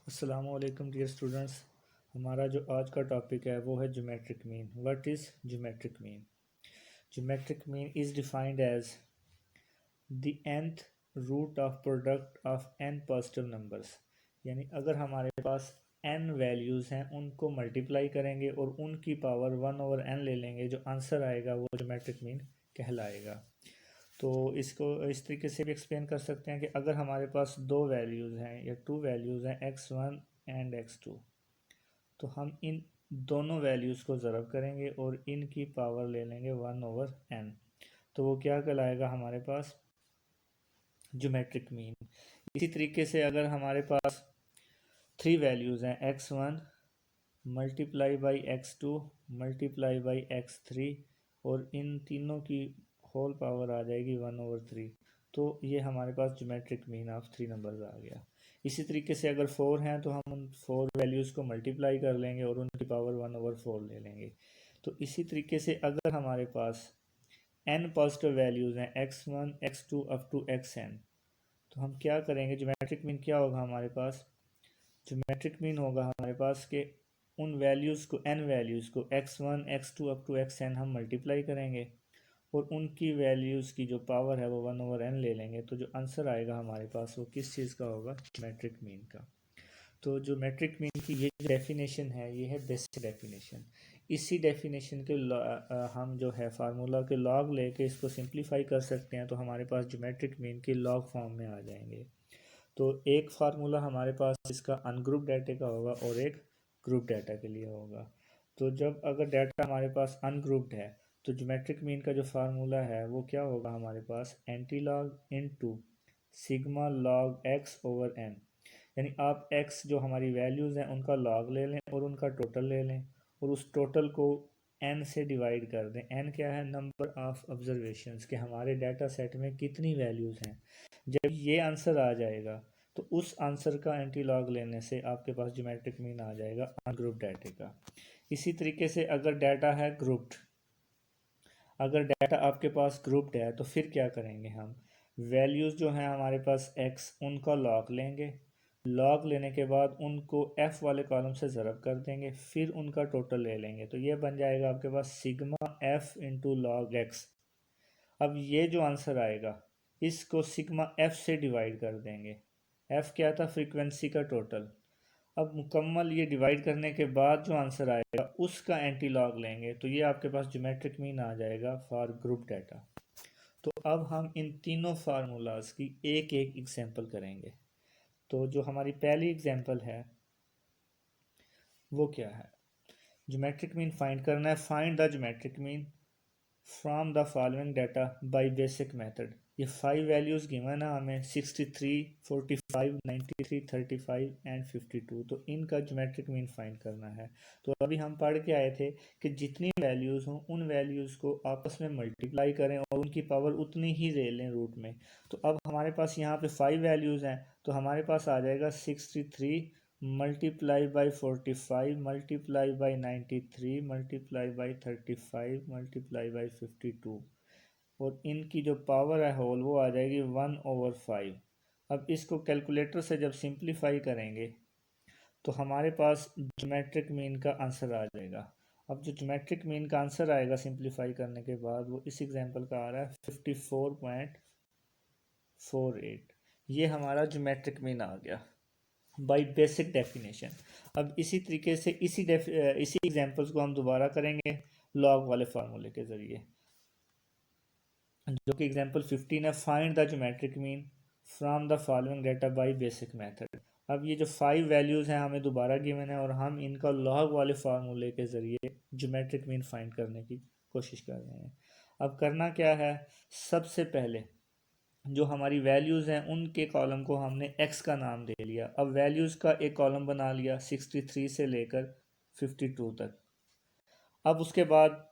अस्सलामुअलैकुम dear students. हमारा जो आज का टॉपिक है वो है geometric mean. What is geometric mean? Geometric mean is defined as the nth root of product of n positive numbers. यानी अगर हमारे पास n वैल्यूज़ हैं उनको मल्टीप्लाई करेंगे और उनकी पावर 1/n ले लेंगे, जो आंसर आएगा वो ज्योमेट्रिक मीन कहलाएगा। तो इसको इस तरीके से भी एक्सप्लेन कर सकते हैं कि अगर हमारे पास दो वैल्यूज़ हैं या टू वैल्यूज़ हैं x1 एंड x2, तो हम इन दोनों वैल्यूज़ को ज़रब करेंगे और इनकी पावर ले लेंगे 1/n। तो वो क्या कहलाएगा हमारे पास? Geometric mean. इसी तरीके से अगर हमारे पास थ्री वैल्यूज़ हैं x1 multiply by x2 multiply by x3 और इन तीनों की होल पावर आ जाएगी 1/3, तो ये हमारे पास geometric mean of three numbers आ गया। इसी तरीके से अगर फोर हैं तो हम उन फोर वैल्यूज़ को मल्टीप्लाई कर लेंगे और उनकी पावर 1/4 ले लेंगे। तो इसी तरीके से अगर हमारे पास n पॉजिटिव वैल्यूज़ हैं x1 x2 up to xn, तो हम क्या करेंगे? ज्योमेट्रिक मीन क्या होगा हमारे पास? ज्योमेट्रिक मीन होगा हमारे पास के उन वैल्यूज़ को n वैल्यूज़ को x1 x2 up to xn हम मल्टीप्लाई करेंगे और उनकी वैल्यूज़ की जो पावर है वो 1/n ले लेंगे। तो जो आंसर आएगा हमारे पास वो किस चीज़ का होगा? ज्योमेट्रिक मीन का। तो जो मैट्रिक मीन की ये डेफिनेशन है ये है बेसिक डेफिनेशन। इसी डेफिनेशन के हम जो है फार्मूला के लॉग लेके इसको सिंप्लीफाई कर सकते हैं, तो हमारे पास ज्योमेट्रिक मीन की लॉग फॉर्म में आ जाएंगे। तो एक फार्मूला हमारे पास इसका अनग्रुप डाटा का होगा और एक ग्रुप डाटा के लिए होगा। तो जब अगर डाटा हमारे पास अनग्रुप्ड है तो ज्योमेट्रिक मीन का जो फार्मूला है वो क्या होगा हमारे पास? Anti log into sigma log x over n. यानी आप x जो हमारी वैल्यूज़ हैं उनका लॉग ले लें और उनका टोटल ले लें और उस टोटल को n से डिवाइड कर दें। n क्या है? नंबर ऑफ ऑब्जर्वेशंस, के हमारे डाटा सेट में कितनी वैल्यूज़ हैं। जब ये आंसर आ जाएगा तो उस आंसर का एंटी लॉग लेने से आपके पास ज्योमेट्रिक मीन आ जाएगा अनग्रुप डाटे का। इसी तरीके से अगर डाटा है ग्रुप्ड, अगर डाटा आपके पास ग्रुप्ड है तो फिर क्या करेंगे? हम वैल्यूज़ जो हैं हमारे पास x उनका लॉग लेंगे, लॉग लेने के बाद उनको f वाले कॉलम से ज़रब कर देंगे, फिर उनका टोटल ले लेंगे। तो ये बन जाएगा आपके पास sigma f into log x. अब ये जो आंसर आएगा इसको सिग्मा f से डिवाइड कर देंगे। f क्या था? फ्रीक्वेंसी का टोटल। अब मुकम्मल ये डिवाइड करने के बाद जो आंसर आएगा उसका एंटी लॉग लेंगे, तो ये आपके पास ज्योमेट्रिक मीन आ जाएगा फॉर ग्रुप डाटा। तो अब हम इन तीनों फार्मूलाज की एक एक एग्जांपल करेंगे। तो जो हमारी पहली एग्जांपल है वो क्या है? ज्योमेट्रिक मीन फाइंड करना है। Find the geometric mean from the following data by basic method. ये फाइव वैल्यूज़ गिवन है हमें 63 45 93 35 एंड 52। तो इनका ज्योमेट्रिक मीन फाइंड करना है। तो अभी हम पढ़ के आए थे कि जितनी वैल्यूज़ हों उन वैल्यूज़ को आपस में मल्टीप्लाई करें और उनकी पावर उतनी ही ले लें रूट में। तो अब हमारे पास यहाँ पे फाइव वैल्यूज़ हैं तो हमारे पास आ जाएगा 63 multiply by 45 multiply by 93 multiply by 35 multiply by 52 और इनकी जो पावर है होल वो आ जाएगी 1/5। अब इसको कैलकुलेटर से जब सिंप्लीफाई करेंगे तो हमारे पास ज्योमेट्रिक मीन का आंसर आ जाएगा। अब जो ज्योमेट्रिक मीन का आंसर आएगा सिंप्लीफाई करने के बाद वो इस एग्जांपल का आ रहा है 54.48। ये हमारा ज्योमेट्रिक मीन आ गया बाई बेसिक डेफिनेशन। अब इसी तरीके से इसी एग्जांपल्स को हम दोबारा करेंगे लॉग वाले फार्मूले के ज़रिए, जो कि एग्जांपल 15 है। Find the geometric mean from the following data by basic method. अब ये जो फाइव वैल्यूज़ हैं हमें दोबारा गिवन है और हम इनका लॉग वाले फार्मूले के ज़रिए ज्योमेट्रिक मीन फाइंड करने की कोशिश कर रहे हैं। अब करना क्या है? सबसे पहले जो हमारी वैल्यूज़ हैं उनके कॉलम को हमने x का नाम दे लिया। अब वैल्यूज़ का एक कॉलम बना लिया 63 से लेकर 52 तक। अब उसके बाद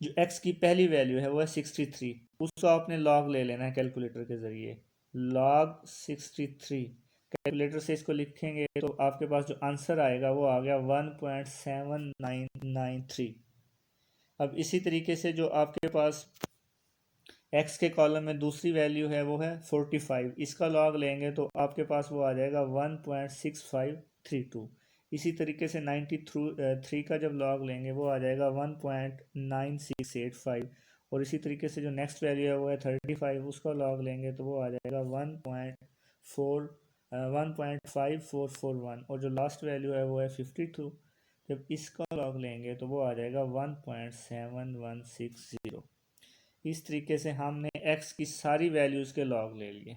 जो x की पहली वैल्यू है वो है 63, उसको आपने लॉग ले लेना है कैलकुलेटर के ज़रिए। लॉग 63 कैलकुलेटर से इसको लिखेंगे तो आपके पास जो आंसर आएगा वो आ गया 1.7993। अब इसी तरीके से जो आपके पास एक्स के कॉलम में दूसरी वैल्यू है वो है 45, इसका लॉग लेंगे तो आपके पास वो आ जाएगा 1.6532। इसी तरीके से 93 का जब लॉग लेंगे वो आ जाएगा 1.9685। और इसी तरीके से जो नेक्स्ट वैल्यू है वो है 35, उसका लॉग लेंगे तो वो आ जाएगा 1.5441। और जो लास्ट वैल्यू है वो है 52, जब इसका लॉग लेंगे तो वो आ जाएगा 1.7160। इस तरीके से हमने x की सारी वैल्यूज़ के लॉग ले लिए।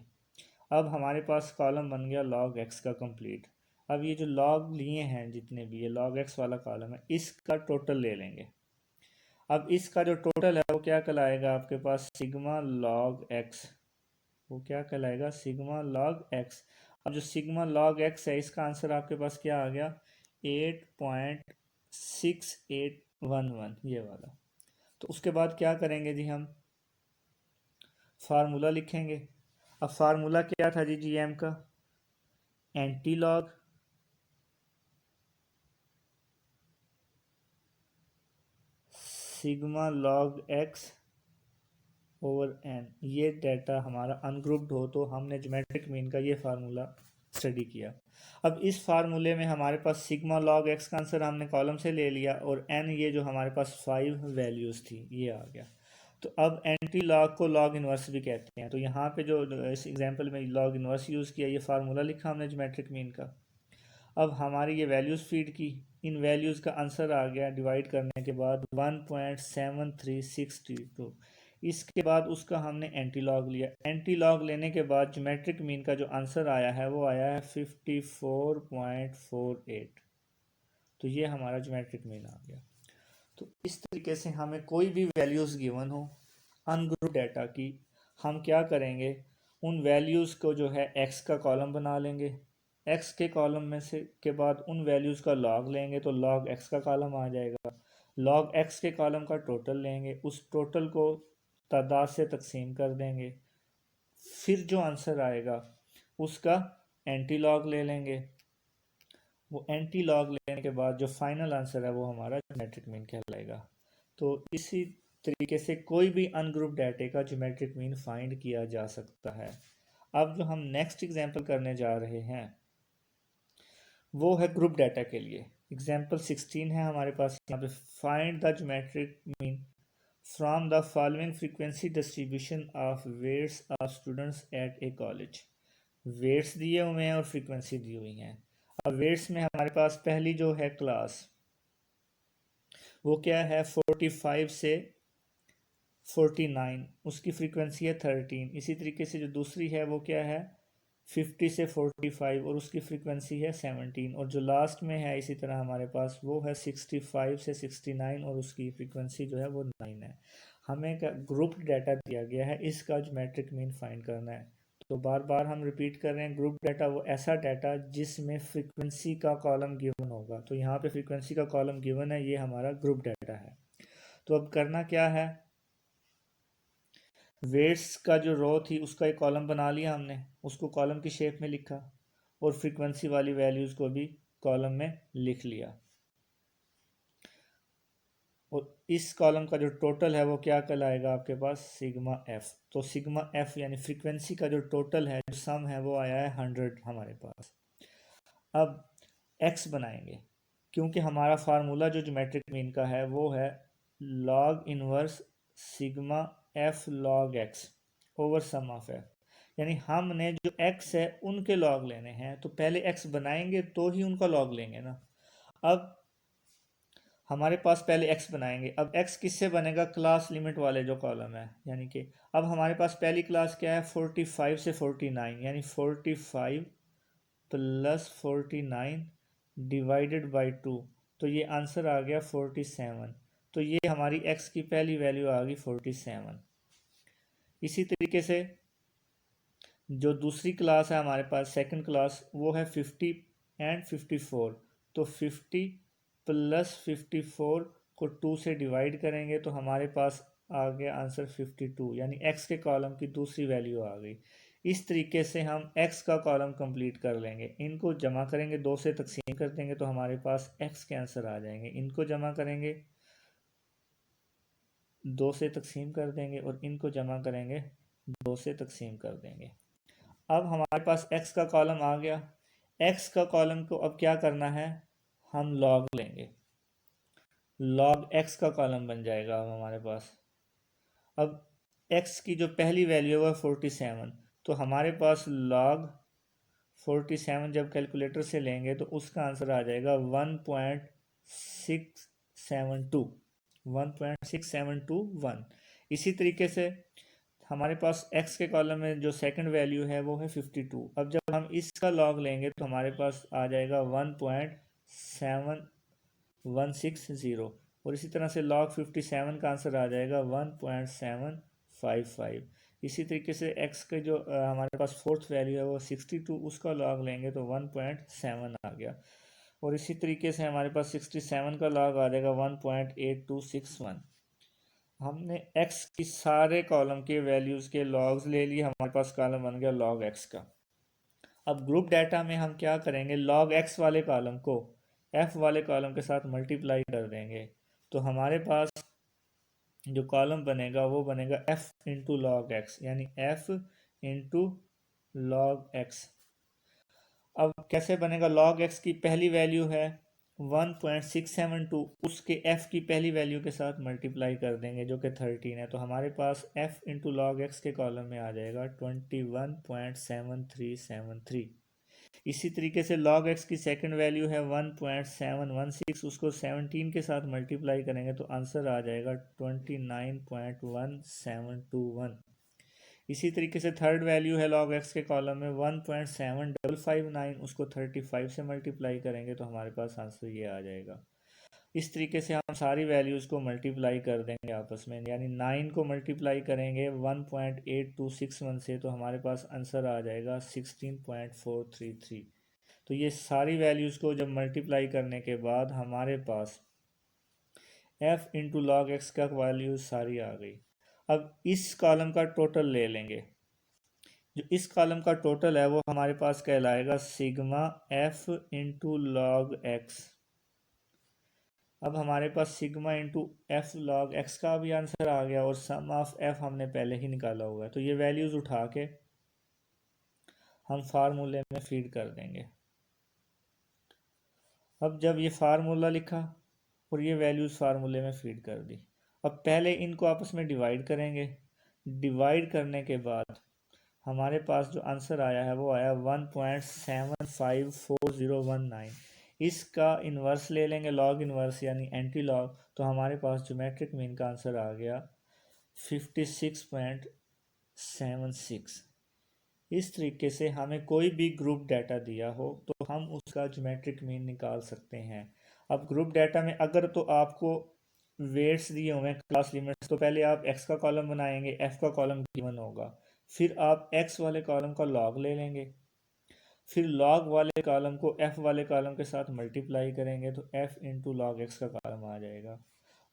अब हमारे पास कॉलम बन गया log x का कंप्लीट। अब ये जो लॉग लिए हैं जितने भी, ये log x वाला कॉलम है, इसका टोटल ले लेंगे। अब इसका जो टोटल है वो क्या कहलाएगा आपके पास, सिग्मा log x। वो क्या कहलाएगा, सिग्मा log x। अब जो सिग्मा log x है इसका आंसर आपके पास क्या आ गया, 8.6811, ये वाला। तो उसके बाद क्या करेंगे जी, हम फार्मूला लिखेंगे। अब फार्मूला क्या था जी जीएम का, antilog sigma log x over n. ये डाटा हमारा अनग्रुप्ड हो तो हमने ज्योमेट्रिक मीन का ये फार्मूला स्टडी किया। अब इस फार्मूले में हमारे पास सिग्मा लॉग एक्स का आंसर हमने कॉलम से ले लिया, और एन ये जो हमारे पास 5 वैल्यूज़ थी ये आ गया। तो अब एंटी लॉग को लॉग इन्वर्स भी कहते हैं, तो यहाँ पे जो इस एग्जांपल में लॉग इन्वर्स यूज़ किया, ये फार्मूला लिखा हमने ज्योमेट्रिक मीन का। अब हमारी ये वैल्यूज़ फीड की, इन वैल्यूज़ का आंसर आ गया डिवाइड करने के बाद 1.7362। इसके बाद उसका हमने एंटी लॉग लिया। एंटी लॉग लेने के बाद ज्योमेट्रिक मीन का जो आंसर आया है वो आया है 54.48। तो ये हमारा ज्योमेट्रिक मीन आ गया। तो इस तरीके से हमें कोई भी वैल्यूज़ गिवन हो अनग्रुप डाटा की, हम क्या करेंगे, उन वैल्यूज़ को जो है एक्स का कॉलम बना लेंगे। एक्स के कॉलम में से के बाद उन वैल्यूज़ का लॉग लेंगे तो लॉग एक्स का कॉलम आ जाएगा। लॉग एक्स के कॉलम का टोटल लेंगे, उस टोटल को तादाद से तकसीम कर देंगे, फिर जो आंसर आएगा उसका एंटी लॉग ले लेंगे। वो एंटी लॉग लेने के बाद जो फाइनल आंसर है वो हमारा ज्योमेट्रिक मीन कहलाएगा। तो इसी तरीके से कोई भी अनग्रुप डाटे का ज्योमेट्रिक मीन फाइंड किया जा सकता है। अब जो हम नेक्स्ट एग्जांपल करने जा रहे हैं वो है ग्रुप डाटा के लिए। एग्जांपल 16 है हमारे पास यहाँ पे, find the geometric mean from the following frequency distribution of weights of students at a college. Weights दिए हुए हैं और फ्रीक्वेंसी दी हुई हैं। अब वेट्स में हमारे पास पहली जो है क्लास वो क्या है, 45 से 49, उसकी फ्रीक्वेंसी है 13। इसी तरीके से जो दूसरी है वो क्या है, 50 से 45 और उसकी फ्रीक्वेंसी है 17। और जो लास्ट में है इसी तरह हमारे पास वो है 65 से 69 और उसकी फ्रीक्वेंसी जो है वो 9 है। हमें ग्रुप डाटा दिया गया है, इसका ज्योमेट्रिक मीन फाइंड करना है। तो बार बार हम रिपीट कर रहे हैं, ग्रुप डाटा वो ऐसा डाटा जिसमें फ्रीक्वेंसी का कॉलम गिवन होगा। तो यहाँ पे फ्रीक्वेंसी का कॉलम गिवन है, ये हमारा ग्रुप डाटा है। तो अब करना क्या है, वेट्स का जो रो थी उसका एक कॉलम बना लिया हमने, उसको कॉलम की शेप में लिखा, और फ्रीक्वेंसी वाली वैल्यूज़ को भी कॉलम में लिख लिया। और इस कॉलम का जो टोटल है वो क्या कहलाएगा आपके पास, सिग्मा एफ। तो सिग्मा एफ यानी फ्रीक्वेंसी का जो टोटल है, जो सम है वो आया है 100 हमारे पास। अब एक्स बनाएंगे, क्योंकि हमारा फार्मूला जो ज्योमेट्रिक मीन का है वो है log inverse sigma f log x over sum of f. यानी हमने जो एक्स है उनके लॉग लेने हैं, तो पहले एक्स बनाएंगे तो ही उनका लॉग लेंगे ना। अब हमारे पास पहले एक्स बनाएंगे, अब एक्स किससे बनेगा, क्लास लिमिट वाले जो कॉलम है, यानी कि अब हमारे पास पहली क्लास क्या है, 45 से 49, यानी 45 प्लस 49 डिवाइडेड बाई 2। तो ये आंसर आ गया 47। तो ये हमारी x की पहली वैल्यू आ गई 47। इसी तरीके से जो दूसरी क्लास है हमारे पास, सेकंड क्लास, वो है 50 एंड 54। तो 50 प्लस 54 को 2 से डिवाइड करेंगे तो हमारे पास आ गया आंसर 52, यानी x के कॉलम की दूसरी वैल्यू आ गई। इस तरीके से हम x का कॉलम कंप्लीट कर लेंगे। इनको जमा करेंगे, 2 से तकसीम कर देंगे तो हमारे पास x के आंसर आ जाएंगे। इनको जमा करेंगे 2 से तकसीम कर देंगे और इनको जमा करेंगे 2 से तकसीम कर देंगे। अब हमारे पास x का कॉलम आ गया। x का कॉलम को अब क्या करना है, हम लॉग लेंगे, लॉग x का कॉलम बन जाएगा अब हमारे पास। अब x की जो पहली वैल्यू है 47, तो हमारे पास log 47 जब कैलकुलेटर से लेंगे तो उसका आंसर आ जाएगा 1.672 इसी तरीके से हमारे पास x के कॉलम में जो सेकंड वैल्यू है वो है 52। अब जब हम इसका लॉग लेंगे तो हमारे पास आ जाएगा 1.7160 और इसी तरह से log 57 का आंसर आ जाएगा 1.755। इसी तरीके से x के जो हमारे पास फोर्थ वैल्यू है वो 62, उसका लॉग लेंगे तो 1.7 आ गया। और इसी तरीके से हमारे पास 67 का लॉग आ जाएगा 1.8261। हमने x की सारे कॉलम के वैल्यूज़ के लॉग्स ले लिए, हमारे पास कॉलम बन गया log x का। अब ग्रुप डाटा में हम क्या करेंगे, log x वाले कॉलम को f वाले कॉलम के साथ मल्टीप्लाई कर देंगे, तो हमारे पास जो कॉलम बनेगा वो बनेगा f इंटू लॉग एक्स, यानी f इंटू लॉग एक्स। अब कैसे बनेगा, log x की पहली वैल्यू है 1.672, उसके f की पहली वैल्यू के साथ मल्टीप्लाई कर देंगे जो कि 13 है, तो हमारे पास f इंटू लॉग एक्स के कॉलम में आ जाएगा 21.7373। इसी तरीके से log x की सेकंड वैल्यू है 1.716, उसको 17 के साथ मल्टीप्लाई करेंगे तो आंसर आ जाएगा 29.1721। इसी तरीके से थर्ड वैल्यू है log x के कॉलम में 1.7559, उसको 35 से मल्टीप्लाई करेंगे तो हमारे पास आंसर ये आ जाएगा। इस तरीके से हम सारी वैल्यूज़ को मल्टीप्लाई कर देंगे आपस में, यानी 9 को मल्टीप्लाई करेंगे 1.8261 से तो हमारे पास आंसर आ जाएगा 16.433। तो ये सारी वैल्यूज़ को जब मल्टीप्लाई करने के बाद हमारे पास f इंटू लॉग एक्स का वैल्यूज सारी आ गई। अब इस कॉलम का टोटल ले लेंगे, जो इस कॉलम का टोटल है वो हमारे पास कहलाएगा sigma f into log x. अब हमारे पास sigma into f log x का भी आंसर आ गया और सम ऑफ एफ हमने पहले ही निकाला हुआ है, तो ये वैल्यूज़ उठा के हम फार्मूले में फीड कर देंगे। अब जब ये फार्मूला लिखा और ये वैल्यूज़ फार्मूले में फीड कर दी, अब पहले इनको आपस में डिवाइड करेंगे। डिवाइड करने के बाद हमारे पास जो आंसर आया है वो आया 1.754019। इसका इन्वर्स ले लेंगे, लॉग इन्वर्स यानी एंटी लॉग, तो हमारे पास ज्योमेट्रिक मीन का आंसर आ गया 56.76। इस तरीके से हमें कोई भी ग्रुप डाटा दिया हो तो हम उसका ज्योमेट्रिक मीन निकाल सकते हैं। अब ग्रुप डाटा में अगर तो आपको वेट्स दिए हुए हैं, क्लास लिमिट्स, तो पहले आप x का कॉलम बनाएंगे, f का कॉलम गिवन होगा, फिर आप x वाले कॉलम का लॉग ले लेंगे, फिर लॉग वाले कॉलम को f वाले कॉलम के साथ मल्टीप्लाई करेंगे तो f इंटू लॉग एक्स का कॉलम आ जाएगा।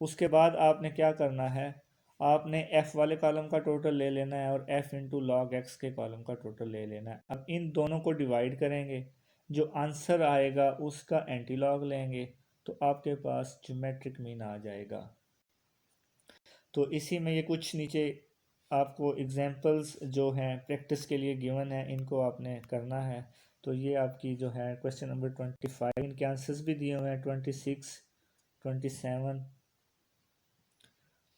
उसके बाद आपने क्या करना है, आपने f वाले कॉलम का टोटल ले लेना है और f इंटू लॉग एक्स के कॉलम का टोटल ले लेना है। अब इन दोनों को डिवाइड करेंगे, जो आंसर आएगा उसका एंटी लॉग लेंगे तो आपके पास ज्योमेट्रिक मीन आ जाएगा। तो इसी में ये कुछ नीचे आपको एग्जांपल्स जो हैं प्रैक्टिस के लिए गिवन है, इनको आपने करना है। तो ये आपकी जो है क्वेश्चन नंबर 25, इनके आंसर्स भी दिए हुए हैं 26, 27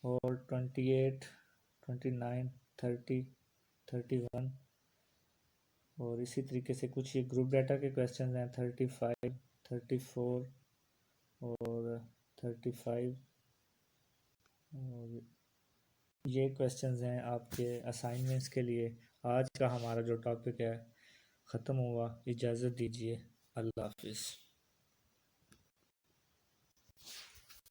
और 28, 29, 30, 31 और इसी तरीके से कुछ ये ग्रुप डाटा के क्वेश्चन हैं 35, 34 और 35 और ये क्वेश्चंस हैं आपके असाइनमेंट्स के लिए। आज का हमारा जो टॉपिक है ख़त्म हुआ, इजाज़त दीजिए, अल्लाह हाफिज़।